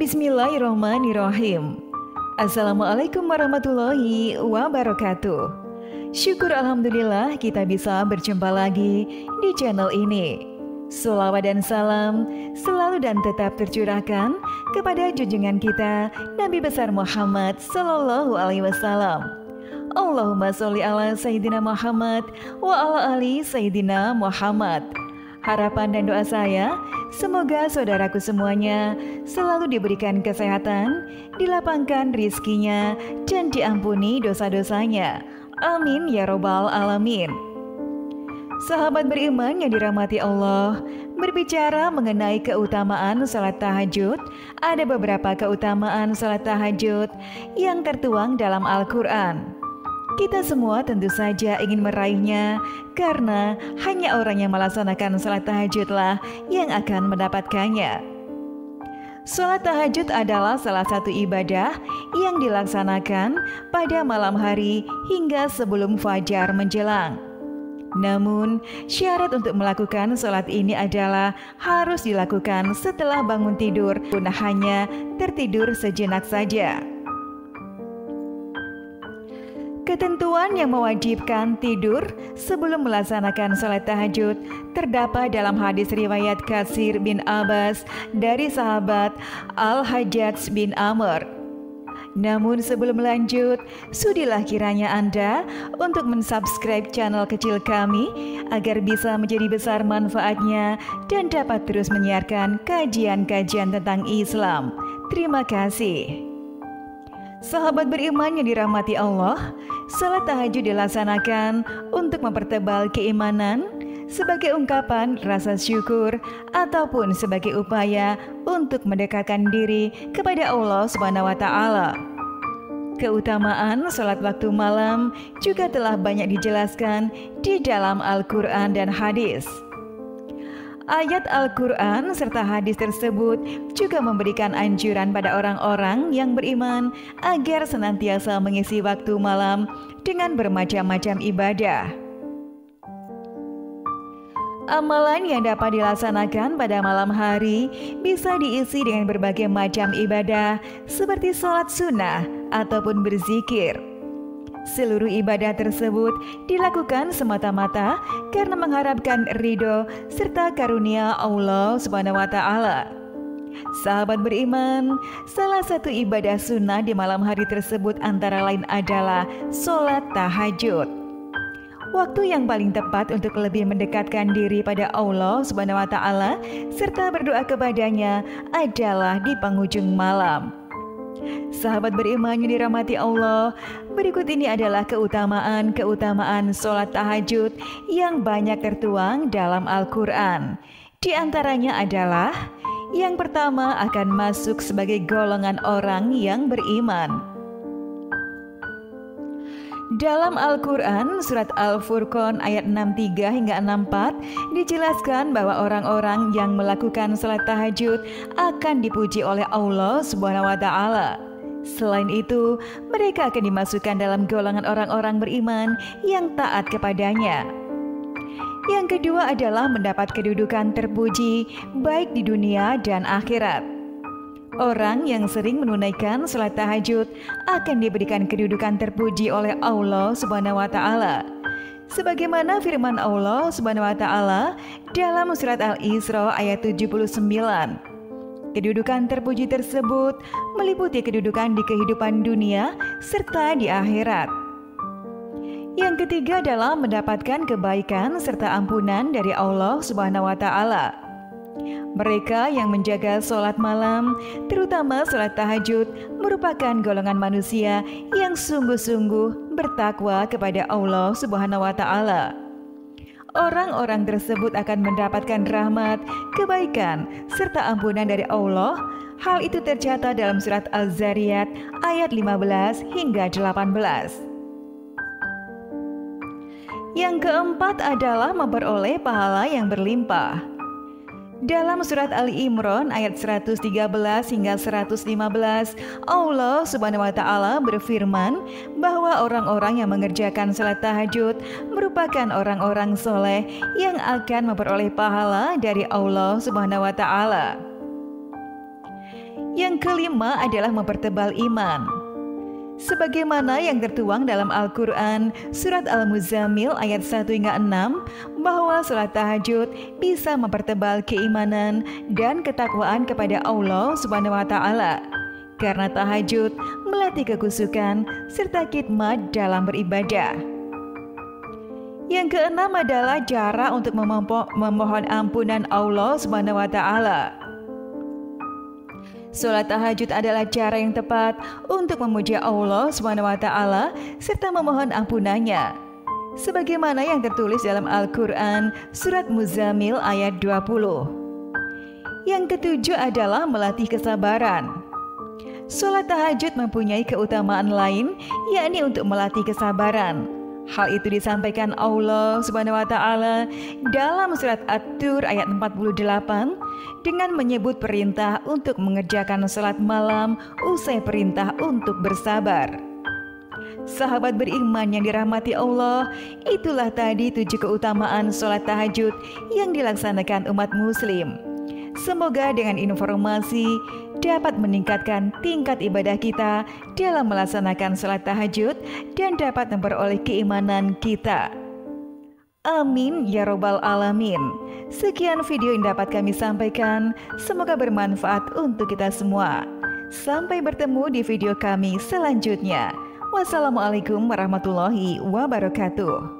Bismillahirrahmanirrahim. Assalamualaikum warahmatullahi wabarakatuh. Syukur alhamdulillah kita bisa berjumpa lagi di channel ini. Sholawat dan salam selalu dan tetap tercurahkan kepada junjungan kita Nabi besar Muhammad Sallallahu Alaihi Wasallam. Allahumma sholli ala Sayyidina Muhammad wa ala ali Sayyidina Muhammad. Harapan dan doa saya, semoga saudaraku semuanya selalu diberikan kesehatan, dilapangkan rizkinya, dan diampuni dosa-dosanya. Amin ya robbal alamin. Sahabat beriman yang dirahmati Allah, berbicara mengenai keutamaan salat tahajud, ada beberapa keutamaan salat tahajud yang tertuang dalam Al-Quran. Kita semua tentu saja ingin meraihnya, karena hanya orang yang melaksanakan salat tahajudlah yang akan mendapatkannya. Salat tahajud adalah salah satu ibadah yang dilaksanakan pada malam hari hingga sebelum fajar menjelang. Namun, syarat untuk melakukan salat ini adalah harus dilakukan setelah bangun tidur, pun hanya tertidur sejenak saja. Ketentuan yang mewajibkan tidur sebelum melaksanakan salat tahajud terdapat dalam hadis riwayat Katsir bin Abbas dari sahabat Al-Hajjaj bin Amr. Namun sebelum lanjut, sudilah kiranya Anda untuk mensubscribe channel kecil kami agar bisa menjadi besar manfaatnya dan dapat terus menyiarkan kajian-kajian tentang Islam. Terima kasih. Sahabat beriman yang dirahmati Allah, salat tahajud dilaksanakan untuk mempertebal keimanan, sebagai ungkapan rasa syukur, ataupun sebagai upaya untuk mendekatkan diri kepada Allah Subhanahu wa Ta'ala. Keutamaan salat waktu malam juga telah banyak dijelaskan di dalam Al-Quran dan hadis. Ayat Al-Quran serta hadis tersebut juga memberikan anjuran pada orang-orang yang beriman agar senantiasa mengisi waktu malam dengan bermacam-macam ibadah. Amalan yang dapat dilaksanakan pada malam hari bisa diisi dengan berbagai macam ibadah seperti sholat sunnah ataupun berzikir. Seluruh ibadah tersebut dilakukan semata-mata karena mengharapkan ridho serta karunia Allah Subhanahu wa Ta'ala. Sahabat beriman, salah satu ibadah sunnah di malam hari tersebut antara lain adalah sholat tahajud. Waktu yang paling tepat untuk lebih mendekatkan diri pada Allah Subhanahu wa Ta'ala serta berdoa kepadanya adalah di penghujung malam. Sahabat beriman yang dirahmati Allah, berikut ini adalah keutamaan sholat tahajud yang banyak tertuang dalam Al-Quran. Di antaranya adalah, yang pertama akan masuk sebagai golongan orang yang beriman. Dalam Al-Quran, surat Al-Furqan ayat 63 hingga 64 dijelaskan bahwa orang-orang yang melakukan salat tahajud akan dipuji oleh Allah Subhanahu wa Ta'ala. Selain itu, mereka akan dimasukkan dalam golongan orang-orang beriman yang taat kepadanya. Yang kedua adalah mendapat kedudukan terpuji baik di dunia dan akhirat. Orang yang sering menunaikan salat tahajud akan diberikan kedudukan terpuji oleh Allah Subhanahu wa Ta'ala. Sebagaimana firman Allah Subhanahu wa Ta'ala dalam surat Al-Isra ayat 79. Kedudukan terpuji tersebut meliputi kedudukan di kehidupan dunia serta di akhirat. Yang ketiga adalah mendapatkan kebaikan serta ampunan dari Allah Subhanahu wa Ta'ala. Mereka yang menjaga sholat malam, terutama sholat tahajud, merupakan golongan manusia yang sungguh-sungguh bertakwa kepada Allah Subhanahu wa Ta'ala. Orang-orang tersebut akan mendapatkan rahmat, kebaikan, serta ampunan dari Allah. Hal itu tercatat dalam surat Al-Zariyat ayat 15 hingga 18. Yang keempat adalah memperoleh pahala yang berlimpah. Dalam surat Ali Imran ayat 113 hingga 115, Allah Subhanahu wa Ta'ala berfirman bahwa orang-orang yang mengerjakan salat tahajud merupakan orang-orang soleh yang akan memperoleh pahala dari Allah Subhanahu wa Ta'ala. Yang kelima adalah mempertebal iman. Sebagaimana yang tertuang dalam Al-Quran Surat Al-Muzammil ayat 1 hingga 6, bahwa sholat tahajud bisa mempertebal keimanan dan ketakwaan kepada Allah Subhanahu wa Ta'ala. Karena tahajud melatih kekusukan serta khidmat dalam beribadah. Yang keenam adalah cara untuk memohon ampunan Allah Subhanahu wa Ta'ala. Sholat tahajud adalah cara yang tepat untuk memuja Allah Subhanahu wa Ta'ala serta memohon ampunannya. Sebagaimana yang tertulis dalam Al-Quran Surat Muzammil ayat 20. Yang ketujuh adalah melatih kesabaran. Sholat tahajud mempunyai keutamaan lain, yakni untuk melatih kesabaran. Hal itu disampaikan Allah Subhanahu wa Ta'ala dalam surat At-Tur ayat 48 dengan menyebut perintah untuk mengerjakan salat malam usai perintah untuk bersabar. Sahabat beriman yang dirahmati Allah, itulah tadi 7 keutamaan sholat tahajud yang dilaksanakan umat muslim. Semoga dengan informasi dapat meningkatkan tingkat ibadah kita dalam melaksanakan sholat tahajud dan dapat memperoleh keimanan kita. Amin ya robbal alamin. Sekian video yang dapat kami sampaikan, semoga bermanfaat untuk kita semua. Sampai bertemu di video kami selanjutnya. Wassalamualaikum warahmatullahi wabarakatuh.